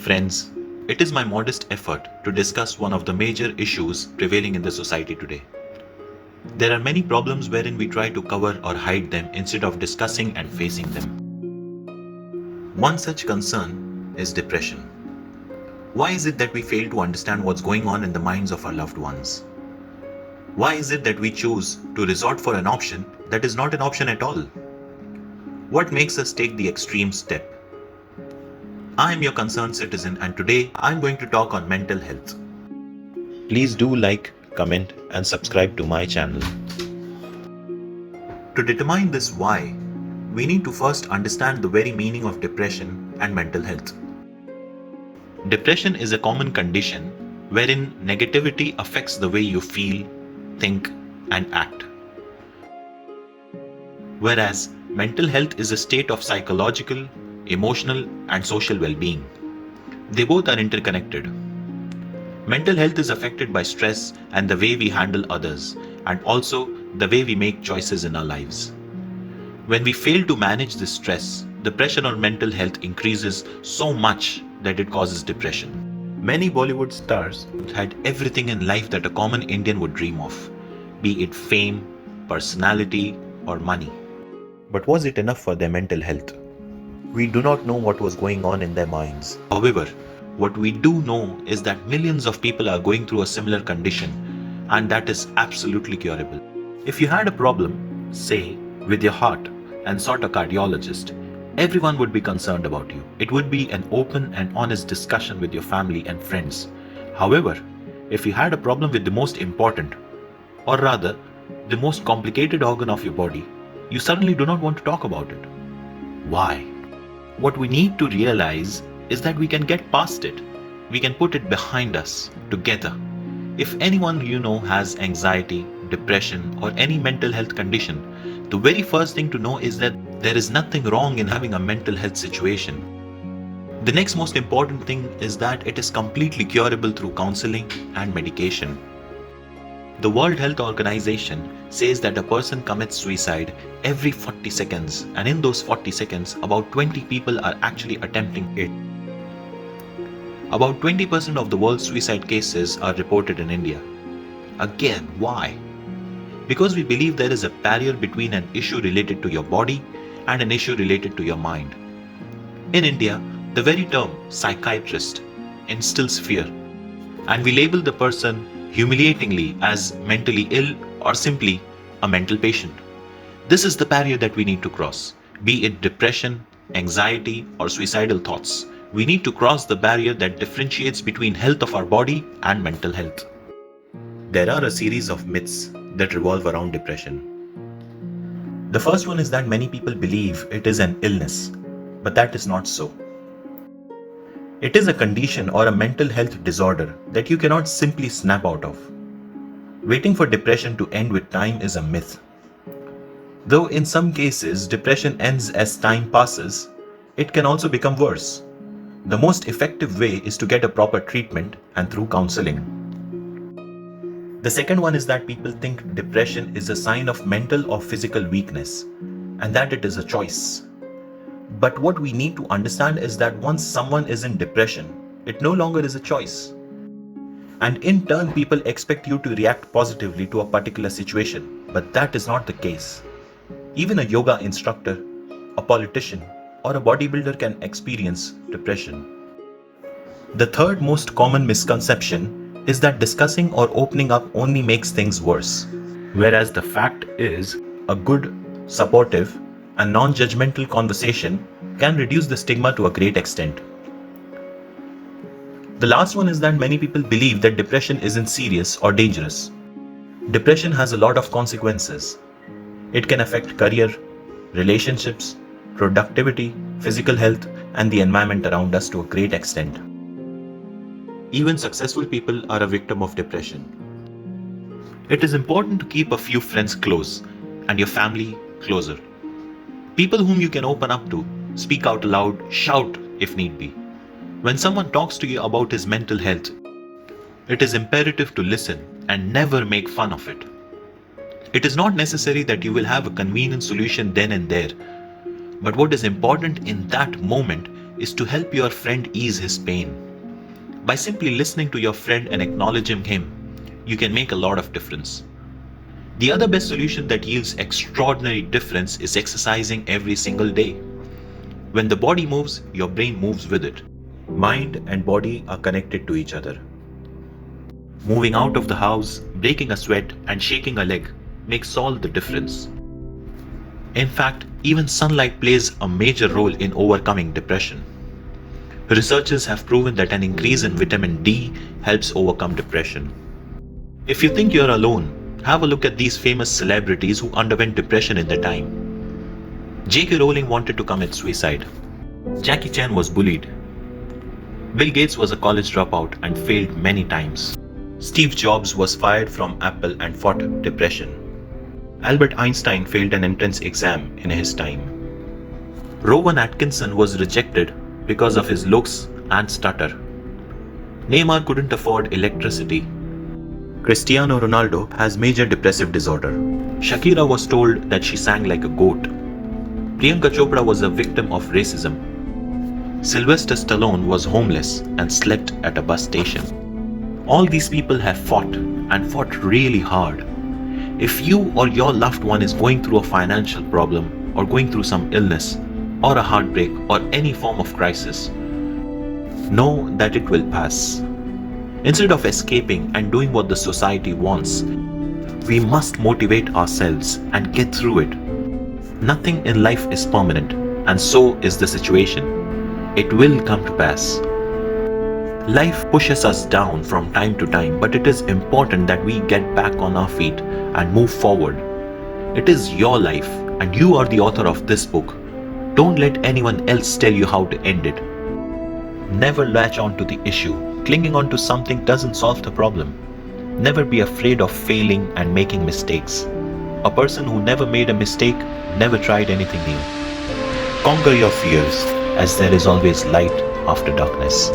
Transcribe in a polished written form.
Friends, it is my modest effort to discuss one of the major issues prevailing in the society today. There are many problems wherein we try to cover or hide them instead of discussing and facing them. One such concern is depression. Why is it that we fail to understand what's going on in the minds of our loved ones? Why is it that we choose to resort for an option that is not an option at all? What makes us take the extreme step? I am your concerned citizen, and today I'm going to talk on mental health. Please do like, comment, and subscribe to my channel. To determine this why, we need to first understand the very meaning of depression and mental health. Depression is a common condition wherein negativity affects the way you feel, think, and act. Whereas mental health is a state of psychological, emotional, and social well-being. They both are interconnected. Mental health is affected by stress and the way we handle others, and also the way we make choices in our lives. When we fail to manage this stress, the pressure on mental health increases so much that it causes depression. Many Bollywood stars had everything in life that a common Indian would dream of, be it fame, personality, or money. But was it enough for their mental health? We do not know what was going on in their minds. However, what we do know is that millions of people are going through a similar condition, and that is absolutely curable. If you had a problem, say, with your heart, and sought a cardiologist, everyone would be concerned about you. It would be an open and honest discussion with your family and friends. However, if you had a problem with the most important, or rather, the most complicated organ of your body, you suddenly do not want to talk about it. Why? What we need to realize is that we can get past it. We can put it behind us together. If anyone you know has anxiety, depression, or any mental health condition, the very first thing to know is that there is nothing wrong in having a mental health situation. The next most important thing is that it is completely curable through counseling and medication. The World Health Organization says that a person commits suicide every 40 seconds, and in those 40 seconds, about 20 people are actually attempting it. About 20% of the world's suicide cases are reported in India. Again, why? Because we believe there is a barrier between an issue related to your body and an issue related to your mind. In India, the very term psychiatrist instills fear, and we label the person humiliatingly as mentally ill or simply a mental patient. This is the barrier that we need to cross. Be it depression, anxiety, or suicidal thoughts, we need to cross the barrier that differentiates between health of our body and mental health. There are a series of myths that revolve around depression. The first one is that many people believe it is an illness, but that is not so. It is a condition or a mental health disorder that you cannot simply snap out of. Waiting for depression to end with time is a myth. Though in some cases depression ends as time passes, it can also become worse. The most effective way is to get a proper treatment and through counseling. The second one is that people think depression is a sign of mental or physical weakness, and that it is a choice. But what we need to understand is that once someone is in depression, it no longer is a choice. And in turn, people expect you to react positively to a particular situation, but that is not the case. Even a yoga instructor, a politician, or a bodybuilder can experience depression. The third most common misconception is that discussing or opening up only makes things worse, whereas the fact is a good, supportive, and non-judgmental conversation can reduce the stigma to a great extent. The last one is that many people believe that depression isn't serious or dangerous. Depression has a lot of consequences. It can affect career, relationships, productivity, physical health, and the environment around us to a great extent. Even successful people are a victim of depression. It is important to keep a few friends close and your family closer. People whom you can open up to, speak out loud, shout if need be. When someone talks to you about his mental health, it is imperative to listen and never make fun of it. It is not necessary that you will have a convenient solution then and there, but what is important in that moment is to help your friend ease his pain. By simply listening to your friend and acknowledging him, you can make a lot of difference. The other best solution that yields extraordinary difference is exercising every single day. When the body moves, your brain moves with it. Mind and body are connected to each other. Moving out of the house, breaking a sweat, and shaking a leg makes all the difference. In fact, even sunlight plays a major role in overcoming depression. Researchers have proven that an increase in vitamin D helps overcome depression. If you think you're alone, have a look at these famous celebrities who underwent depression in their time. jkrowling wanted to commit suicide. Jackie Chan was bullied. Bill Gates was a college dropout and failed many times. Steve Jobs was fired from Apple and fought depression. Albert Einstein failed an entrance exam in his time. Rowan Atkinson was rejected because of his looks and stutter. Neymar couldn't afford electricity. Cristiano Ronaldo has major depressive disorder. Shakira was told that she sang like a goat. Priyanka Chopra was a victim of racism. Sylvester Stallone was homeless and slept at a bus station. All these people have fought and fought really hard. If you or your loved one is going through a financial problem or going through some illness or a heartbreak or any form of crisis, know that it will pass. Instead of escaping and doing what the society wants, we must motivate ourselves and get through it. Nothing in life is permanent, and so is the situation. It will come to pass. Life pushes us down from time to time, but it is important that we get back on our feet and move forward. It is your life, and you are the author of this book. Don't let anyone else tell you how to end it. Never latch on to the issue. Clinging on to something doesn't solve the problem. Never be afraid of failing and making mistakes. A person who never made a mistake never tried anything new. Conquer your fears, as there is always light after darkness.